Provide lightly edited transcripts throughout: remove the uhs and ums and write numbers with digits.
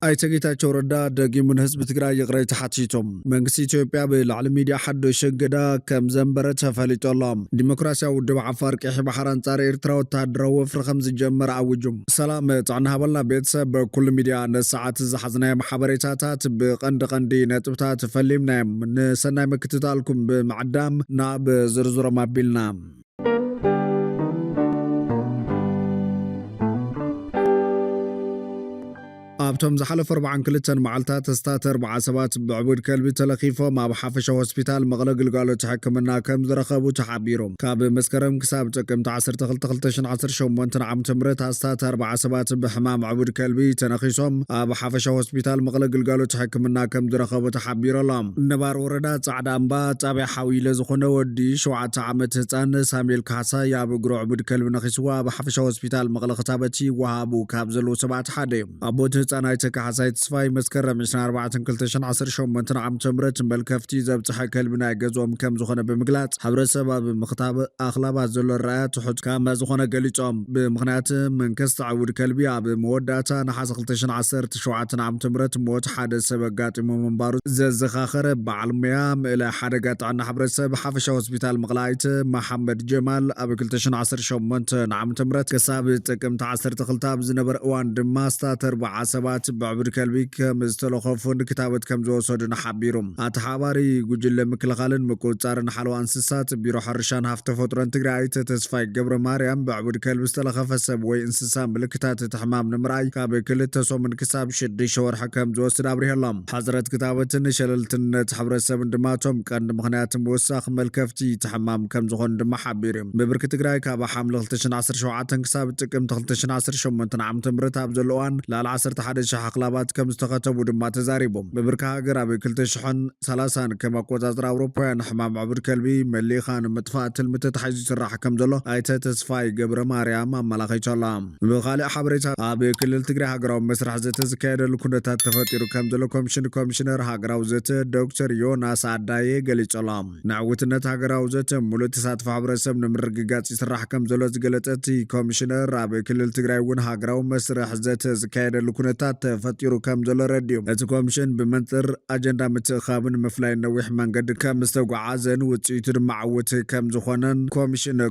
ኣይተጌታቸው ረዳ ደጊሙን ህዝብ ትግራይ ይቕረይ ተሓቲቶም መንግስቲ ኢትዮጵያ ብላዕሊ ሚድያ ሓዱሽ እገዳ ከም ዘንበረ ተፈሊጦሎም ዲሞክራሲያዊ ውድብ ዓፋር ቀይሕ ባሕር አንጻር ኤርትራ ወታደራዊ ወፍሪ ከም ዝጀመር አውጁም ሰላም ጥዕና ሃበልና ቤተሰብ በኩሉ ሚድያ ነሰዓት ዝሓዝናዮ ማሕበሬታታት ብቐንዲ ነጥብታት ፈሊምናዮም ንሰናይ ምክትታልኩም ብምዕዳም ናብ ዝርዝሮም አቢልና ኣብቶም ዝሓለፈ 42 መዓልታት ተስታት 4 ሰባት ብዕቡድ ከልቢ ተለኺፎም ኣብ ሓፈሻ ሆስፒታል መቐለ ግልጋሎት ሕክምና ከም ዝረኸቡ ተሓቢሮም ካብ መስከረም ክሳብ ጥቅምቲ 12/2018 ዓ.ም ተስታት 4 ሰባት ብሕማም ዕቡድ ከልቢ ተነኺሶም ኣብ ሓፈሻ ሆስፒታል መቐለ ግልጋሎት ሕክምና ከም ዝረኸቡ ተሓቢሮሎም ነባር ወረዳ ጻዕዳ እምባ ጣብያ ሓዊለ ዝኾነ ወዲ 7 ዓመት ህፃን ሳሙኤል ካሕሳይ ኣብ እግሩ ዕቡድ ከልቢ ነኺስዋ ኣብ ሓፈሻ ሆስፒታል መቐለ ክታበቲ ወሃቡ ካብ ዘለዉ ሰባት ሓደ እዮም ኣቦት ህፃናይ ተካሕሳይ ተስፋይ መስከረም 24/2018 ዓ.ም መልከፍቲ ዘብፅሐ ከልቢ ናይ ገዝኦም ከም ዝኾነ ብምግላጽ ሕብረተሰብ ኣብ ምኽታብ ኣኽላባት ዘሎ ራእያ ትሑት ከም ዝኾነ ገሊጾም ብምኽንያት መንከስቲ ዕቡድ ከልቢ ኣብ መወዳእታ ናሓሰ 2017 ዓ.ም ሞት ሓደ ሰብ ኣጋጢሙ ምንባሩ ዘዘኻኸረ በዓል ሞያ ምእላእ ሓደጋ ጥዕና ሕብረተሰብ ሓፈሻ ሆስፒታል መቕላይት መሐመድ ጀማል ኣብ 2018 ዓ.ም ክሳብ ጥቅምቲ 12 ኣብ ዝነበረ እዋን ድማ ስታት 4 ሰባት بعبد كلبي كم استلخفون كتابة كم زوجين حبيرهم أتحابري جوجل مكلخالن مكوتار نحلو أنسسات بيروح الرشان هفت فترة تقرأي تسفاي قبر مريم بعبد كلب استلخف السبوي إنسسام بلكتات تحمام نمرأي كابي كل التصوم من كساب شدي شور حكم زوجين أبريه اللام حضرت كتابة نشلتن تحبر السبن دماتهم كان مخنيات موسخ ملكفتي تحمام كم زوجين دم حبيرهم ببركة تقرأي كابا حمل 10 شوعات كساب تكم 10 شو من تنعم تمرتها بزلوان لا العصر تحدث حقلابات كم استخدموا دم تزاريبهم ببركة قرابي كل تشحن ثلاثان كما قوات أوروبا حمام عبر كلبي ملي خان متفات المتتحيز الراحة كم دلو أيت تسفاي قبر مريم ملاخي شلام بخالي حبرتها أبي كل التجري هجرام مسرح زت زكاير لكنا تفتيرو كم دلو كومشنر هجراو زت دكتور يوناس عداي قلي شلام نعوتنا هجراو زت ملوت سات فعبر سب نمرقات يسرح كم دلو زقلتي كومشنر أبي كل التجري ون هجراو مسرح زت زكاير لكنا تفتيرو كم دلو رديو كومشن بمنطر أجندة متخابن مفلاي نويح من قد كم مستوقع عزن وتيتر معوت كم زخونن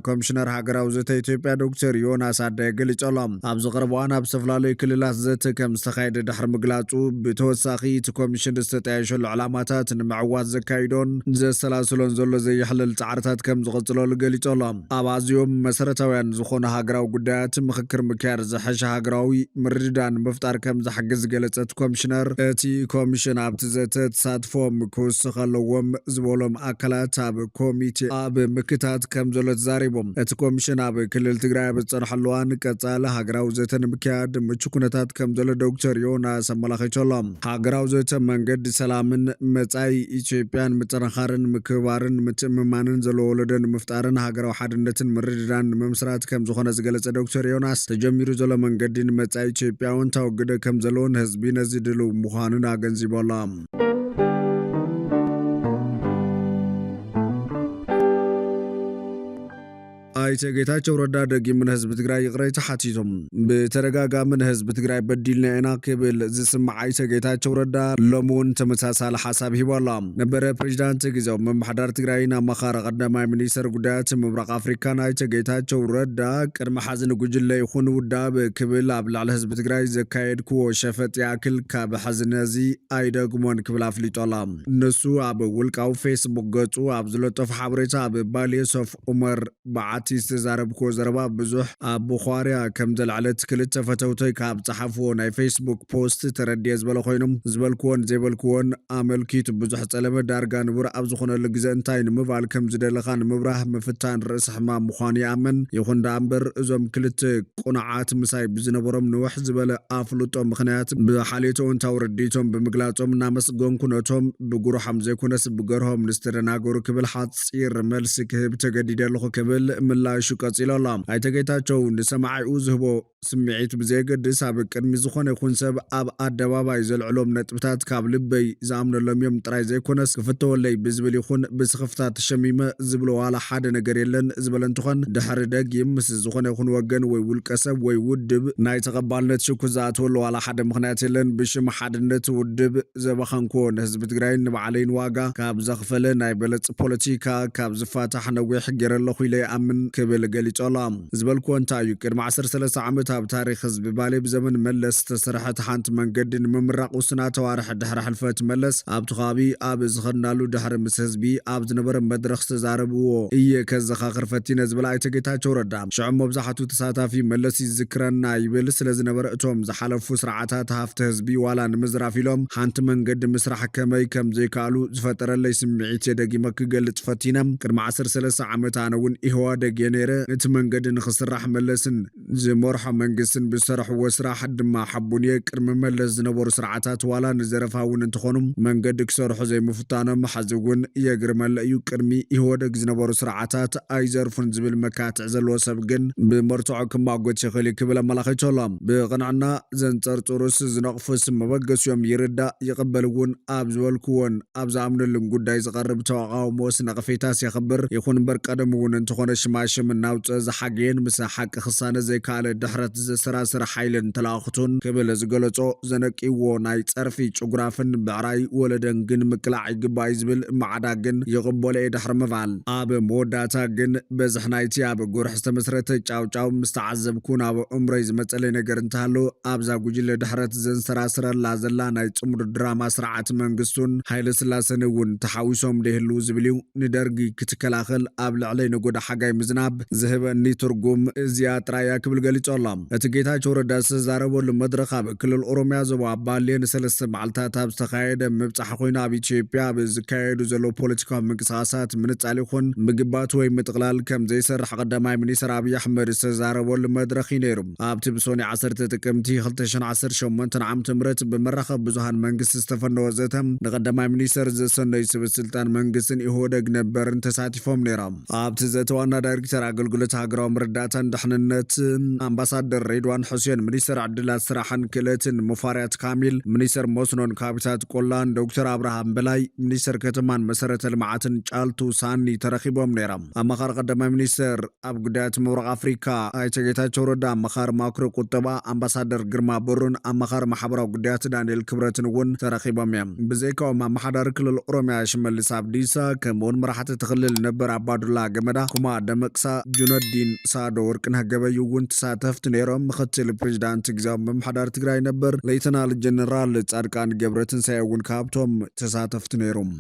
كومشنر هاجراو زت إثيوبيا دكتور يوناس عداي قلي شلام أبز غربوان أبسفلالي كل لاس زت كم استخايد دحر مقلاتو بتوساقي كومشن استتعيشو العلامات معوات زكايدون زي السلاسلون زلو زي يحلل تعرتات كم زغطلو لقلي شلام أبازيوم مسارتوين زخون هاجراو قدات مخكر مكار زحش هاجراوي مردان مفتار كم زحجز قلت كومشنر اتي كومشن ابتزتت صادفوم كوس خلوم زبولم اكلات اب كوميتي اب مكتات كم زلت زاريبوم ات كومشن اب كلل تግራይ بصرحلوان قصاله هاجراو زتن مكياد مچكونتات كم زل دكتور يوناس ملاخيچولم هاجراو زت መንገድ ሰላምን መጻይ ኢትዮጵያን መጠናኸርን ምክባርን ምትምማንን ዘለወለደን ምፍጣርን ሃገራው ሓድነትን ምርድዳን መምስራት ከም ዝኾነ ዝገለጸ ዶክተር ዮናስ ተጀሚሩ ዘሎ መንገድን መጻይ ኢትዮጵያውን ተወግደ ከም ዘለውን ህዝቢ ነዚ ድሉ ምዃኑን አገንዝቦላም ኣይተጌታቸው ረዳ ደጊሙን ህዝብ ትግራይ ይቕረይ ተሓቲቶም በተረጋጋምን ህዝብ ትግራይ በዲልና ኢና ከብል ዝስማዕ ኣይተጌታቸው ረዳ ሎሙን ተመሳሳለ ሐሳብ ሂቦላ ነበረ ፕሬዝዳንት ጊዜው መምሕዳር ትግራይና መኻረ ቀዳማይ ሚኒስተር ጉዳያት ምብራቅ አፍሪካ ኣይተጌታቸው ረዳ ቅድመ ሓዝን ጉጅለ ይኹን ውዳብ ክብል ኣብ ላዕሊ ህዝብ ትግራይ ዘካየድክዎ ሸፈጥ ያክል ካብ ሓዝነዚ ኣይደግሞን ክብል ኣፍሊጦላ እነሱ ኣብ ውልቃው ፌስቡክ ገጹ ኣብ ዝለጠፉ ሓበሬታ ኣብ ባሌሶፍ ዑመር በዓቲ استزاربكو زربا بزح ابو خواريا كم دلعلت كلت فتوتي كاب صحفو ناي فيسبوك بوست تردي زبل خوينم زبلكون زيبلكون املكيت بزح صلمه دارغا نبر اب زخونه لغزه انتاي نمبال كم زدلخان مبراه مفتان رأس حمام مخان يامن يخون دامبر ازوم كلت قناعات مساي بزنبرم نوح زبل افلطو مخنيات بحاليتون تاورديتهم بمغلاصوم نامسغون كنتهم بغرو حمزه كنس بغرهم نسترناغورو كبل حصير ملس كهب تجديدلخو كبل ملاሹ ቀጽለላም ኣይተጌታቸው ንሰማዓይ ዝህቦ ስምዒት ብዘይገድስ ኣብ ቅድሚ ዝኾነ ይኹን ሰብ ኣብ ኣደባባይ ዘልዕሎም ነጥብታት ካብ ልበይ ዝኣምነሎም እዮም ጥራይ ዘይኮነስ ክፍተወለይ ብዝብል ይኹን ብስኽፍታት ተሸሚመ ዝብሎ ዋላ ሓደ ነገር የለን ዝበለ እንትኾን ድሕሪ ደጊም ምስ ዝኾነ ይኹን ወገን ወይ ውልቀ ሰብ ወይ ውድብ ናይ ተቐባልነት ሽኩ ዝኣትወሉ ዋላ ሓደ ምኽንያት የለን ብሽም ሓድነት ውድብ ዘበኸንኮ ንህዝቢ ትግራይ ንባዕለይን ዋጋ ካብ ዘኽፈለ ናይ በለፅ ፖለቲካ ካብ ዝፋታሕ ነዊሕ ገይረ ኣለኹ ኢለ ይኣምን ክብል ገሊጹ ኣሎ። ዝበልክዎ እንታይ እዩ? ቅድሚ 13 ዓመት ኣብ ታሪክ ህዝቢ ባሌ ብዘመን መለስ ዝተሰርሐት ሓንቲ መንገዲ ንምምራቕ ውስና ተዋርሕ ድሕሪ ሕልፈት መለስ ኣብቲ ከባቢ ኣብ ዝኸድናሉ ድሕሪ ምስ ህዝቢ ኣብ ዝነበረ መድረኽ ዝተዛረብዎ እየ ከዘኻኽር ፈቲነ ዝብል ኣይተ ጌታቸው ረዳ ሽዑ መብዛሕትኡ ተሳታፊ መለስ ይዝክረና ይብል ስለ ዝነበረ እቶም ዝሓለፉ ስርዓታት ሃፍቲ ህዝቢ ዋላ ንምዝራፍ ኢሎም ሓንቲ መንገዲ ምስራሕ ከመይ ከም ዘይከኣሉ ዝፈጠረለይ ስምዒት የደጊመ ክገልጽ ፈቲነ ቅድሚ 13 ዓመት ኣነ እውን ኢህዋደግ ነይረ እቲ መንገዲ ንኽስራሕ መለስን ዝመርሖ መንግስትን ብዝሰርሕዎ ስራሕ ድማ ሓቡንየ ቅድሚ መለስ ዝነበሩ ስርዓታት ዋላ ንዘረፋ እውን እንትኾኑ መንገዲ ክሰርሑ ዘይምፍታኖም ሓዚ እውን የግርመለ እዩ። ቅድሚ ኢህዋደግ ዝነበሩ ስርዓታት ኣይዘርፉን ዝብል መካትዕ ዘለዎ ሰብ ግን ብመርትዖ ክማጎት ይኽእል ክብል ኣመላኺቱ ኣሎ። ብቕንዕና ዘንፀርፅሩስ ዝነቕፉስ መበገሲዮም ይርዳእ ይቕበል እውን ኣብ ዝበልክዎን ኣብ ዝኣምነሉን ጉዳይ ዝቐርብ ተቃውሞስ ነቐፌታስ የኽብር ይኹን እምበር ቀደም እውን እንተኾነ ሽማሽም እናውፅአ ዝሓገየን ምስ ሓቂ ክሳነ ዘይከኣለ ድሕረት ዘሰራስር ሓይልን ተላእኽቱን ክብል ዝገለጾ ዘነቂዎ ናይ ፀርፊ ጭጉራፍን ብዕራይ ወለደን ግን ምቅላዕ ይግባእ ዝብል ማዕዳ ግን ይቕበሎ እየ ድሕሪ ምባል ኣብ መወዳእታ ግን በዝሕ ናይቲ ኣብ ጉርሕ ዝተመስረተ ጫውጫው ምስተዓዘብኩ ናብ እምሮይ ዝመፀለይ ነገር እንተሃሎ ኣብዛ ጉጅለ ድሕረት ዘንሰራስረላ ዘላ ናይ ጽሙድ ድራማ ስርዓት መንግስቱን ሃይለ ስላሰን እውን ተሓዊሶም ደይህሉ ዝብል እዩ። ንደርጊ ክትከላኸል ኣብ ልዕለይ ነጎዳ ሓጋይ ምዝናብ ዝህበኒ ትርጉም እዚኣ ጥራያ ክብል ገሊጹ ኣሎ። እቲ ጌታቸው ረዳ ዝተዛረበሉ መድረኽ ኣብ ክልል ኦሮሚያ ዞባ ባሌ ንሰለስተ መዓልታት ኣብ ዝተኻየደ ምብፃሕ ኮይኑ ኣብ ኢትዮጵያ ብዝካየዱ ዘለዉ ፖለቲካዊ ምንቅስቓሳት ምንጻል ይኹን ምግባት ወይ ምጥቕላል ከም ዘይሰርሕ ቀዳማይ ሚኒስትር ኣብይ ኣሕመድ ዝተዛረበሉ መድረኽ እዩ ነይሩ። ኣብቲ ብሶኒ 10 ጥቅምቲ 2018 ዓ.ም ብመራኸቢ ብዙሃን መንግስቲ ዝተፈነወ ዘተ ንቀዳማይ ሚኒስትር ዘሰነዩ ሰበ ስልጣን መንግስትን ኢህወደግ ነበርን ተሳቲፎም ነይሮም። ኣብቲ ዘተ ዋና ዳይሬክተር ኣገልግሎት ሃገራዊ ምርዳእታን ድሕንነትን ኣምባሳደር ሬድዋን ሁሴን፣ ሚኒስትር ዕድላት ስራሕን ክእለትን ሙፈሪያት ካሚል፣ ሚኒስትር መስኖን ካቢታት ቆላን ዶክተር አብርሃም በላይ፣ ሚኒስትር ከተማን መሰረተ ልምዓትን ጫልቱ ሳኒ ተረኺቦም ነይሮም። ኣመኻሪ ቀዳማይ ሚኒስትር ኣብ ጉዳያት ምብራቕ ኣፍሪካ ኣይተ ጌታቸው ረዳ፣ ኣመኻሪ ማክሮ ቁጠባ ኣምባሳደር ግርማ ብሩን፣ ኣመኻሪ ማሕበራዊ ጉዳያት ዳንኤል ክብረትን እውን ተረኺቦም እዮም። ብዘይካኦም ኣመሓዳሪ ክልል ኦሮሚያ ሽመልስ ኣብዲሳ ከምኡውን መራሕቲ ትኽልል ነበር ኣባዱላ ገመዳ፣ ኩማ ደመቅሳ፣ ጁነዲን ሳዶ፣ ወርቅነህ ገበዩ እውን ተሳተፍቲ ነይሮም። ምክትል ፕሬዚዳንት ግዝያዊ ምምሕዳር ትግራይ ነበር ሌተናል ጀነራል ጻድቃን ገብረትንሳኤ እውን ካብቶም ተሳተፍቲ ነይሮም።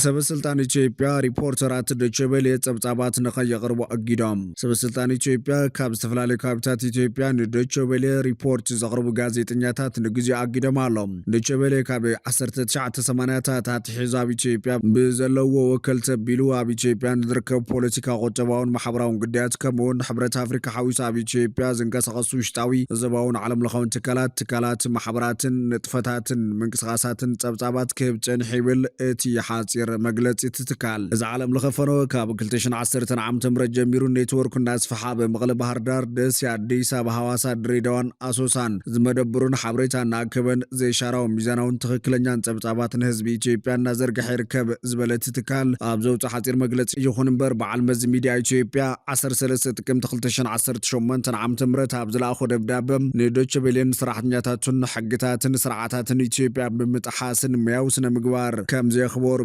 ሰበስልጣን ኢትዮጵያ ሪፖርተራት ዶይቼ ቬለ ጸብጻባት ንኸየቕርቡ ኣጊዶም። ሰበስልጣን ኢትዮጵያ ካብ ዝተፈላለዩ ከባቢታት ኢትዮጵያ ንዶይቼ ቬለ ሪፖርት ዘቕርቡ ጋዜጠኛታት ንግዜኡ ኣጊዶም ኣሎም። ዶይቼ ቬለ ካብ 1980ታት ኣትሒዙ ኣብ ኢትዮጵያ ብዘለዎ ወከልቲ ኣቢሉ ኣብ ኢትዮጵያ ንዝርከቡ ፖለቲካ ቁጠባውን ማሕበራውን ጉዳያት ከምኡውን ሕብረት ኣፍሪካ ሓዊሱ ኣብ ኢትዮጵያ ዝንቀሳቐሱ ውሽጣዊ ዞባውን ዓለም ለኻውን ትካላት ማሕበራትን ንጥፈታትን ምንቅስቓሳትን ጸብጻባት ክህብ ጸኒሑ ይብል እቲ ሓፂር መግለፂ ትትካል። እዚ ዓለም ለኸፈኖ ካብ 2010 ዓ.ም ጀሚሩ ኔትወርክ እናስፋሓ በመቐለ ባህር ዳር፣ ደሴ፣ አዲስ አበባ፣ ሐዋሳ፣ ድሬዳዋን ኣሶሳን ዝመደብሩን ሓበሬታ እናኣከበን ዘይሻራው ሚዛናውን ትኽክለኛን ጸብጻባት ንህዝቢ ኢትዮጵያ እናዘርግሐ ይርከብ ዝበለት ትካል ኣብ ዘውፅእ ሓፂር መግለፂ ይኹን እምበር በዓል መዚ ሚድያ ኢትዮጵያ 13 ጥቅምቲ 2018 ዓ.ም ኣብ ዝለኣኾ ደብዳበ ንዶይቼ ቬለን ሰራሕተኛታቱን ሕግታትን ስርዓታትን ኢትዮጵያ ብምጥሓስን ሙያዊ ስነ ምግባር ከም ዘኽብሩ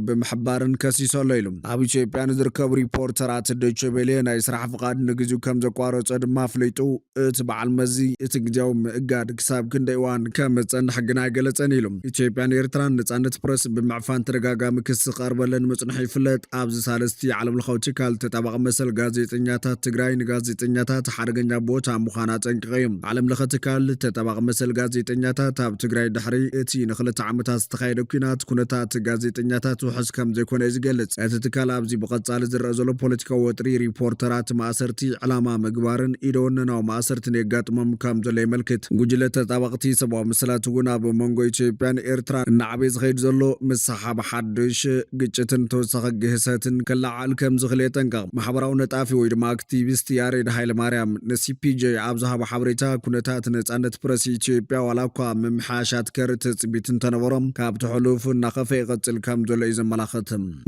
ባርን ከሲሶሎ ኢሉ ኣብ ኢትዮጵያ ንዝርከቡ ሪፖርተራት ዶይቼ ቬለ ናይ ስራሕ ፍቃድ ንግዚኡ ከም ዘቋረፀ ድማ ፍለጡ። እቲ በዓል መዚ እቲ ግዜያዊ ምእጋድ ክሳብ ክንደይ እዋን ከም ዝጸንሕ ግን ኣይገለጸን ኢሉ። ኢትዮጵያን ኤርትራን ነጻነት ፕረስ ብምዕፋን ተደጋጋሚ ክስ ቀርበለን መጽንሒ ይፍለጥ። ኣብዚ ሳለስቲ ዓለም ለኻዊ ትካል ተጣባቂ መሰል ጋዜጠኛታት ትግራይ ንጋዜጠኛታት ሓደገኛ ቦታ ምዃና ጠንቂቐ እዩ። ዓለም ለኸ ትካል ተጣባቂ መሰል ጋዜጠኛታት ኣብ ትግራይ ድሕሪ እቲ ንክልተ ዓመታት ዝተኻየደ ኩናት ኩነታት ጋዜጠኛታት ውሕስ ከም ከም ዘይኮነ ዝገልጽ እቲ ትካል ኣብዚ ብቐጻሊ ዝረአ ዘሎ ፖለቲካዊ ወጥሪ ሪፖርተራት ማእሰርቲ ዕላማ ምግባርን ኢደወነናዊ ማእሰርትን የጋጥሞም ከም ዘሎ የመልክት ጉጅለ ተጣበቕቲ ሰብኣዊ ምስላት እውን ኣብ መንጎ ኢትዮጵያን ኤርትራ እናዓበየ ዝኸይድ ዘሎ ምሰሓብ ሓድሽ ግጭትን ተወሳኺ ግህሰትን ከላዓል ከም ዝኽእል የጠንቀቕ ማሕበራዊ ነጣፊ ወይ ድማ አክቲቪስት ያሬድ ሃይለማርያም ንሲፒጄ ኣብ ዝሃቦ ሓበሬታ ኩነታት ነጻነት ፕረስ ኢትዮጵያ ዋላ እኳ ምምሕያሻት ከርት ጽቢትን ተነበሮም ካብቲ ሕሉፍ እናኸፈ ይቐጽል ከም ዘሎ እዩ ዘመላኽት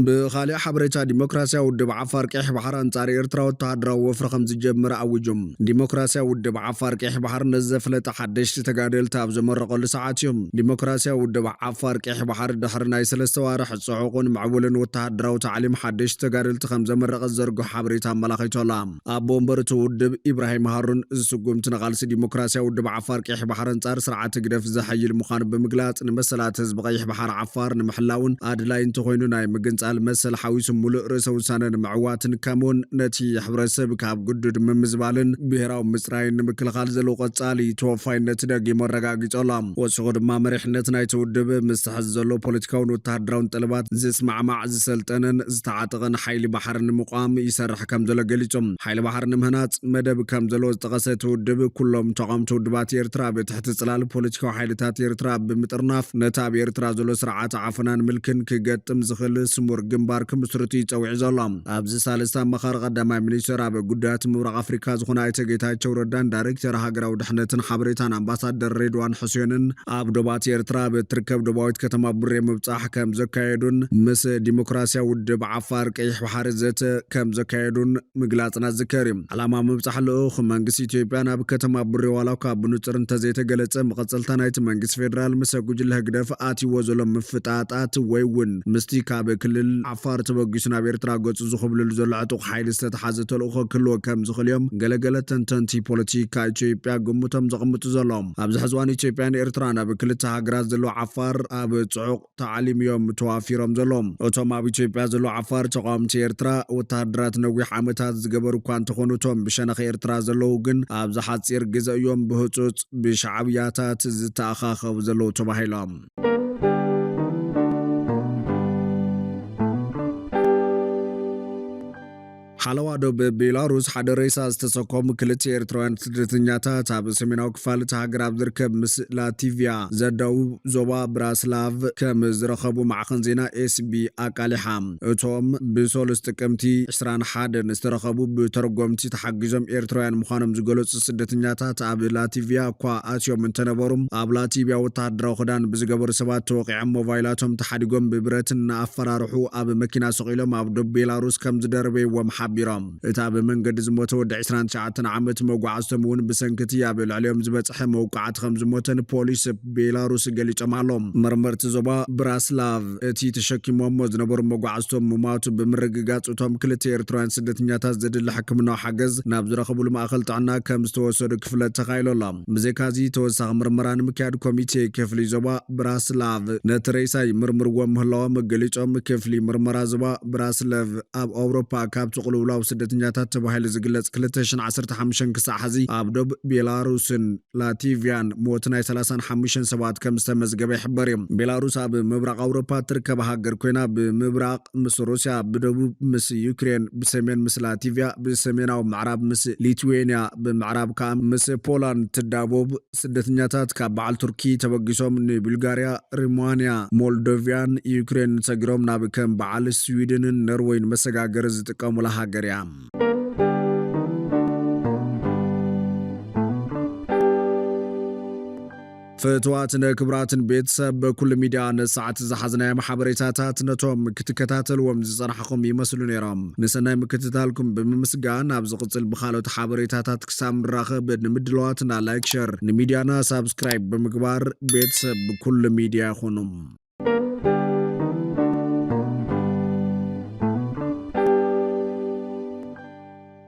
ብኻልእ ሓበሬታ ዲሞክራስያዊ ውድብ ዓፋር ቀይሕ ባሕር ኣንጻር ኤርትራ ወተሃደራዊ ወፍሪ ከም ዝጀምር ኣውጆም ዲሞክራስያዊ ውድብ ዓፋር ቀይሕ ባሕር ነዘፍለጠ ሓደሽቲ ተጋደልቲ ኣብ ዘመረቐሉ ሰዓት እዮም ዲሞክራስያዊ ውድብ ዓፋር ቀይሕ ባሕር ድሕሪ ናይ 3 ዋርሕ ጽዑቕን ምዕቡልን ወተሃደራዊ ታዕሊም ሓደሽቲ ተጋደልቲ ከም ዘመረቐ ዘርግሑ ሓበሬታ ኣመላኺቶላ ኣቦ እምበርቲ ውድብ ኢብራሂም ሃሩን ዝስጉምቲ ነቓልሲ ዲሞክራስያዊ ውድብ ዓፋር ቀይሕ ባሕር ኣንጻር ስርዓት ግደፍ ዝሓይል ምዃኑ ብምግላጽ ንመሰላት ህዝቢ ቀይሕ ባሕር ዓፋር ንምሕላውን ኣድላይ እንተኾይኑ ናይ ምግንጻል መሰል ሓዊሱ ሙሉእ ርእሰ ውሳነ ንምዕዋትን ከምኡውን ነቲ ሕብረተሰብ ካብ ግዱድ ምምዝባልን ብሄራዊ ምጽራይን ንምክልኻል ዘለዎ ቐጻሊ ተወፋይነት ደጊሙ ኣረጋጊጾላ ወሲኹ ድማ መሪሕነት ናይቲ ውድብ ምስ ትሕዝ ዘሎ ፖለቲካውን ወተሃደራውን ጠለባት ዝስማዕማዕ ዝሰልጠነን ዝተዓጠቐን ሓይሊ ባሕር ንምቋም ይሰርሕ ከም ዘሎ ገሊጾም ሓይሊ ባሕር ንምህናጽ መደብ ከም ዘለዎ ዝጠቐሰ እቲ ውድብ ኩሎም ተቓምቲ ውድባት ኤርትራ ብትሕቲ ጽላል ፖለቲካዊ ሓይልታት ኤርትራ ብምጥርናፍ ነታ ኣብ ኤርትራ ዘሎ ስርዓት ዓፈናን ምልክን ክገጥም ዝኽእል ስሙር ግንባር ክምስርቱ ይጸዊዑ ዘሎ ኣብዚ ሳለስተ ኣመኻሪ ቀዳማይ ሚኒስትር ኣብ ጉዳያት ምብራቕ ኣፍሪካ ዝኾነ ኣይተ ጌታቸው ረዳን ዳይሬክተር ሃገራዊ ድሕነትን ሓበሬታን ኣምባሳደር ሬድዋን ሕስዮንን ኣብ ዶባት ኤርትራ ብትርከብ ዶባዊት ከተማ ቡሬ ምብጻሕ ከም ዘካየዱን ምስ ዲሞክራስያዊ ውድብ ዓፋር ቀይሕ ባሕር ዘተ ከም ዘካየዱን ምግላጽና ዝከር እዩ ዓላማ ምብጻሕ ልኡኽ መንግስቲ ኢትዮጵያ ናብ ከተማ ቡሬ ዋላ እኳ ብንጹር እንተዘይተገለጸ መቐጸልታ ናይቲ መንግስቲ ፌደራል ምስ ጉጅለ ህግደፍ ኣትይዎ ዘሎ ምፍጣጣት ወይ እውን ምስቲ ካብ ክልል ዓፋር ተበጊሱ ናብ ኤርትራ ገጹ ዝኽብልሉ ዘሎ ዕጡቕ ሓይሊ ዝተተሓዘ ተልእኾ ክህልዎ ከም ዝኽእል እዮም ገለገለ ተንተንቲ ፖለቲካ ኢትዮጵያ ግምቶም ዘቕምጡ ዘሎም ኣብዚ ሕዚ እዋን ኢትዮጵያን ኤርትራን ኣብ ክልተ ሃገራት ዘሎ ዓፋር ኣብ ጽዑቕ ተዓሊም እዮም ተዋፊሮም ዘሎም እቶም ኣብ ኢትዮጵያ ዘሎ ዓፋር ተቃዋምቲ ኤርትራ ወተሃደራት ነዊሕ ዓመታት ዝገበሩ እኳ እንተኾኑ እቶም ብሸነኽ ኤርትራ ዘለዉ ግን ኣብ ዝሓፂር ግዜ እዮም ብህፁፅ ብሻዕብያታት ዝተኣኻኸቡ ዘለዉ ተባሂሎም ሓለዋ ዶብ ቤላሩስ ሓደ ሬሳ ዝተሰኮሙ ክልተ ኤርትራውያን ስደተኛታት ኣብ ሰሜናዊ ክፋል እቲ ሃገር ኣብ ዝርከብ ምስ ላቲቪያ ዘደቡብ ዞባ ብራስላቭ ከም ዝረኸቡ ማዕኸን ዜና ኤስቢ ኣቃሊሓ እቶም ብሰሉስ ጥቅምቲ 21 ዝተረኸቡ ብተረጎምቲ ተሓጊዞም ኤርትራውያን ምዃኖም ዝገለጹ ስደተኛታት ኣብ ላቲቪያ እኳ ኣትዮም እንተነበሩ ኣብ ላቲቪያ ወተሃደራዊ ክዳን ብዝገበሩ ሰባት ተወቂዖም ሞባይላቶም ተሓዲጎም ብብረትን እናኣፈራርሑ ኣብ መኪና ሰቂሎም ኣብ ዶብ ቤላሩስ ከም ዝደረበይዎም ሓቢሮም እታ ብመንገዲ ዝሞተ ወዲ 29 ዓመት መጓዓዝቶም እውን ብሰንኪቲ ኣብ ልዕሊኦም ዝበፅሐ መውቃዕቲ ከም ዝሞተን ፖሊስ ቤላሩስ ገሊፆም ኣሎም መርመርቲ ዞባ ብራስላቭ እቲ ተሸኪሞሞ ዝነበሩ መጓዓዝቶም ምማቱ ብምርግጋፅ እቶም ክልተ ኤርትራውያን ስደተኛታት ዘድሊ ሕክምናዊ ሓገዝ ናብ ዝረኸብሉ ማእኸል ጥዕና ከም ዝተወሰዱ ክፍለጥ ተኻኢሎላ ብዘይካዚ ተወሳኺ ምርመራ ንምክያድ ኮሚቴ ክፍሊ ዞባ ብራስላቭ ነቲ ሬሳ ይምርምርዎም ምህላዎም ገሊፆም ክፍሊ ምርመራ ዞባ ብራስላቭ ኣብ ኣውሮፓ ካብ ትቕልውላው ስደተኛታት ተባሂሉ ዝግለጽ 2015 ክሳዕ ሕዚ ኣብ ዶብ ቤላሩስን ላቲቪያን ሞት ናይ 35 ሰባት ከም ዝተመዝገበ ይሕበር እዩ ቤላሩስ ኣብ ምብራቕ ኣውሮፓ ትርከብ ሃገር ኮይና ብምብራቕ ምስ ሩስያ ብደቡብ ምስ ዩክሬን ብሰሜን ምስ ላቲቪያ ብሰሜናዊ ምዕራብ ምስ ሊትዌንያ ብምዕራብ ከዓ ምስ ፖላንድ ትዳቦብ ስደተኛታት ካብ በዓል ቱርኪ ተበጊሶም ንቡልጋርያ ሩማንያ ሞልዶቪያን ዩክሬን ሰጊሮም ናብ ከም በዓል ስዊድንን ኖርዌይን መሰጋገሪ ዝጥቀሙላ ሃገር እያ ፍትዋትን ክብራትን ቤተሰብ በኩል ሚድያ ነሰዓት ዝሓዝናዮ ሓበሬታታት ነቶም ክትከታተልዎም ዝጸናሕኩም ይመስሉ ነይሮም ንሰናይ ምክትታልኩም ብምስጋን ኣብ ዝቕጽል ብኻልኦት ሓበሬታታት ክሳብ ንራኸብ ንምድለዋትና ላይክ ሸር ንሚድያና ሳብስክራይብ ብምግባር ቤተሰብ በኩል ሚድያ ይኹኑ